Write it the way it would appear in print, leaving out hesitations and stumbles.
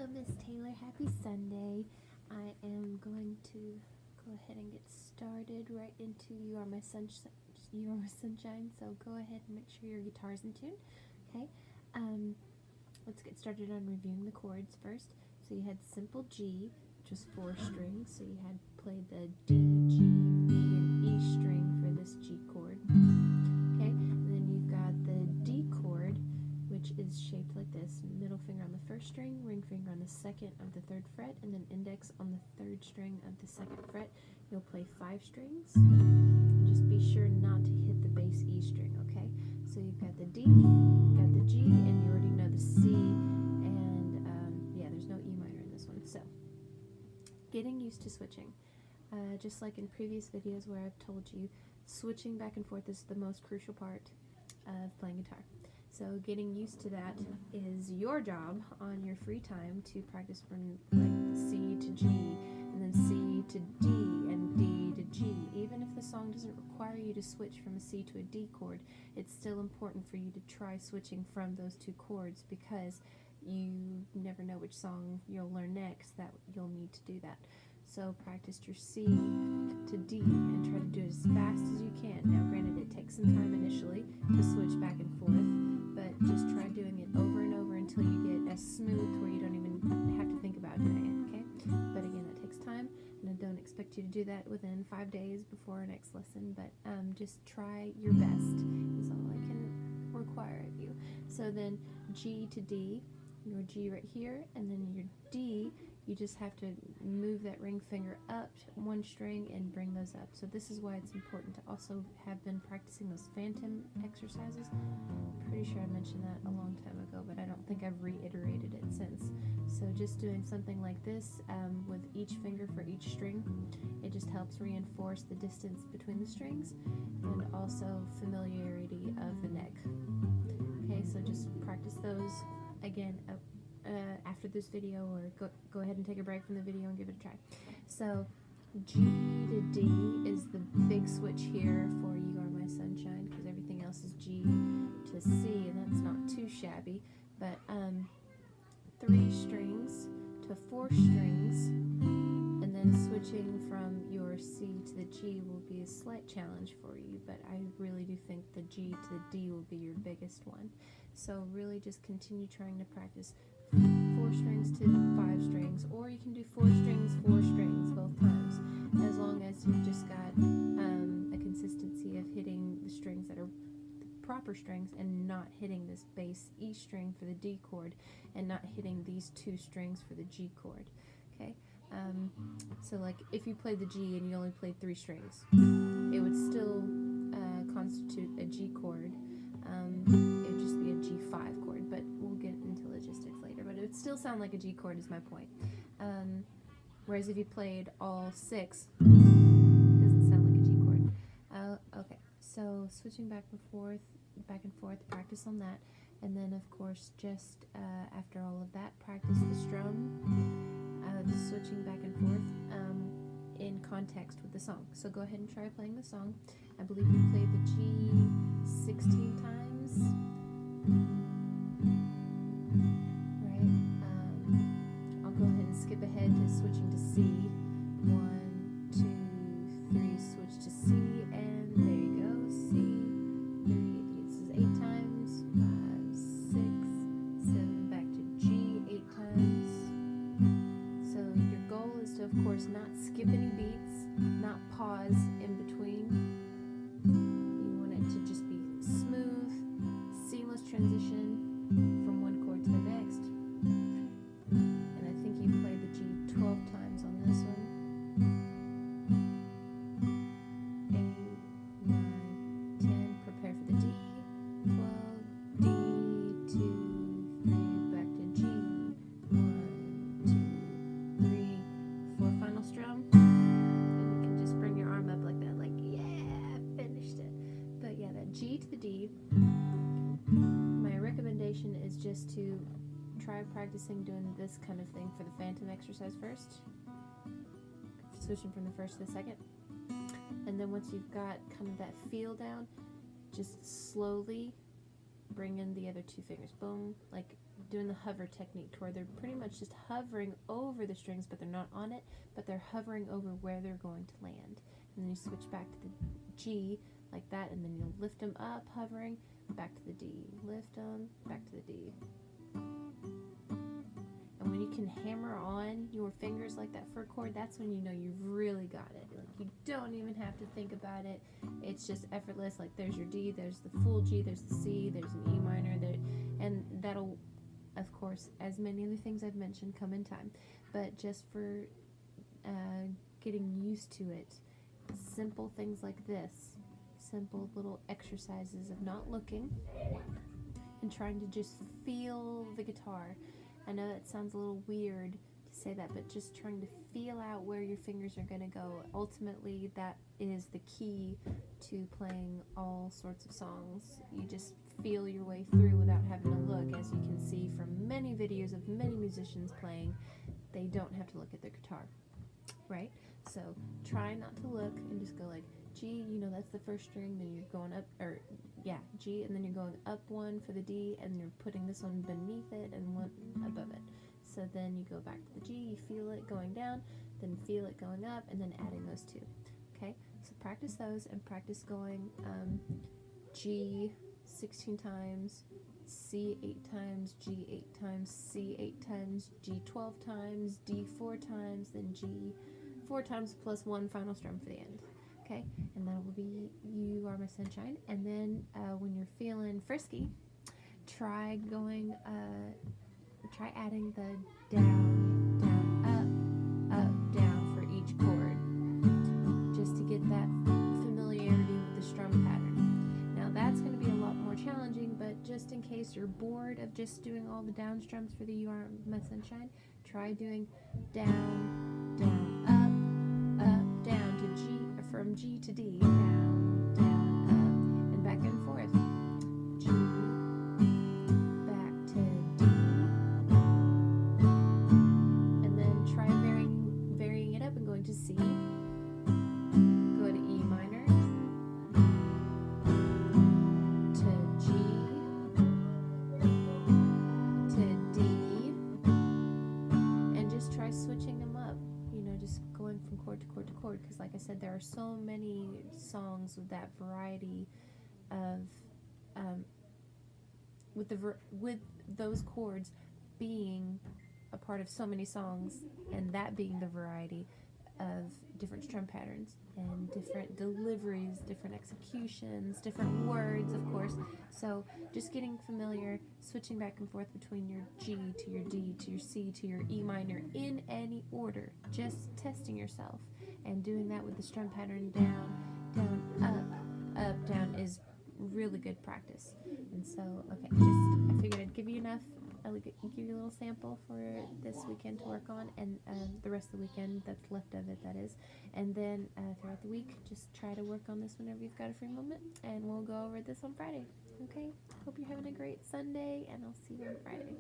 Hello, Miss Taylor. Happy Sunday. I am going to go ahead and get started right into You Are My Sunshine. You Are My Sunshine. So go ahead and make sure your guitar's in tune. Okay. Let's get started on reviewing the chords first. So you had simple G, which was 4 strings. So you had played the D, G, B, and E string for this G chord. Okay. And then you've got the D chord, which is shaped like this: middle finger on the first string, ring finger on the second of the 3rd fret, and then index on the 3rd string of the 2nd fret. You'll play 5 strings, and just be sure not to hit the bass E string, okay? So you've got the D, got the G, and you already know the C, and yeah, there's no E minor in this one. So, getting used to switching. Just like in previous videos where I've told you, switching back and forth is the most crucial part of playing guitar. So getting used to that is your job on your free time to practice from like the C to G, and then C to D, and D to G. Even if the song doesn't require you to switch from a C to a D chord, it's still important for you to try switching from those 2 chords, because you never know which song you'll learn next that you'll need to do that. So practice your C to D and try to do it as fast as you can. Now granted, it takes some time initially to switch back and forth, but just try doing it over and over until you get as smooth where you don't even have to think about doing it, okay? But again, that takes time, and I don't expect you to do that within 5 days before our next lesson, but just try your best is all I can require of you. So then G to D, your G right here, and then your D, you just have to move that ring finger up 1 string and bring those up. So this is why it's important to also have been practicing those phantom exercises. I'm pretty sure I mentioned that a long time ago, but I don't think I've reiterated it since. So just doing something like this with each finger for each string, it just helps reinforce the distance between the strings and also familiarity of the neck. Okay, so just practice those again after this video, or go ahead and take a break from the video and give it a try. So G to D is the big switch here for You Are My Sunshine, because everything else is G to C, and that's not too shabby. But 3 strings to 4 strings, and then switching from your C to the G will be a slight challenge for you, but I really do think the G to the D will be your biggest one. So really just continue trying to practice 4 strings to 5 strings, or you can do 4 strings, 4 strings both times, as long as you've just got a consistency of hitting the strings that are the proper strings and not hitting this bass E string for the D chord, and not hitting these 2 strings for the G chord. Okay, so like if you played the G and you only played 3 strings, it would still constitute a G chord. It would just be a G5 chord, but we'll get into logistics later. But it would still sound like a G chord is my point. Whereas if you played all 6, it doesn't sound like a G chord. Okay, so switching back and forth, practice on that. And then of course, just after all of that, practice the strum, switching back and forth in context with the song. So go ahead and try playing the song. I believe you played the G 16 times, right? I'll go ahead and skip ahead to switching to C. 1, 2, 3, switch to C, and there you go. C, 3, this is 8 times, 5, 6, 7, back to G 8 times. So your goal is to, of course, not skip any beats, not pause in between. You want it to just be smooth, seamless transition from one chord to the next. And I think you played the G 12 times on this one. 8, 9, 10, prepare for the D, 12, D, 2, 3, back to G, 1, 2, 3, 4, final strum. And you can just bring your arm up like that, like, yeah, finished it. But yeah, that G to the D, my recommendation is just to try practicing doing this kind of thing for the phantom exercise first, switching from the first to the second, and then once you've got kind of that feel down, just slowly bring in the other 2 fingers. Boom, like doing the hover technique, to where they're pretty much just hovering over the strings, but they're not on it, but they're hovering over where they're going to land. And then you switch back to the G like that, and then you'll lift them up, hovering, back to the D, lift them, back to the D. And when you can hammer on your fingers like that for a chord, that's when you know you've really got it. Like, you don't even have to think about it. It's just effortless. Like, there's your D, there's the full G, there's the C, there's an E minor, there, and that'll, of course, as many of the things I've mentioned, come in time. But just for getting used to it, simple things like this, simple little exercises of not looking and trying to just feel the guitar. I know that sounds a little weird to say that, but just trying to feel out where your fingers are going to go. Ultimately, that is the key to playing all sorts of songs. You just feel your way through without having to look. As you can see from many videos of many musicians playing, they don't have to look at their guitar, right? So try not to look and just go like G, you know, that's the first string, then you're going up, or yeah, G, and then you're going up one for the D, and you're putting this one beneath it and one above it. So then you go back to the G, you feel it going down, then feel it going up, and then adding those two. Okay, so practice those, and practice going G 16 times, C 8 times, G 8 times, C 8 times, G 12 times, D 4 times, then G 4 times plus one final strum for the end. Okay, and that will be You Are My Sunshine. And then when you're feeling frisky, try going, try adding the down, down, up, down for each chord, just to get that familiarity with the strum pattern. Now that's going to be a lot more challenging, but just in case you're bored of just doing all the down strums for the You Are My Sunshine, try doing down, down, up, down to G, from G to D, down, down, up, and back and forth. G, back to D, and then try varying it up and going to C, go to E minor, to G, to D, and just try switching them up. You know, just going from chord to chord to chord, because like I said, there are so many songs with that variety of with those chords being a part of so many songs, and that being the variety of different strum patterns and different deliveries, different executions, different words, of course. So just getting familiar, switching back and forth between your G to your D to your C to your E minor in any order, just testing yourself, and doing that with the strum pattern down, down, up, down is really good practice. And so, okay, I figured I'd give you enough. I'll give you a little sample for this weekend to work on, and the rest of the weekend that's left of it, that is. And then throughout the week, just try to work on this whenever you've got a free moment, and we'll go over this on Friday. Okay? Hope you're having a great Sunday, and I'll see you on Friday.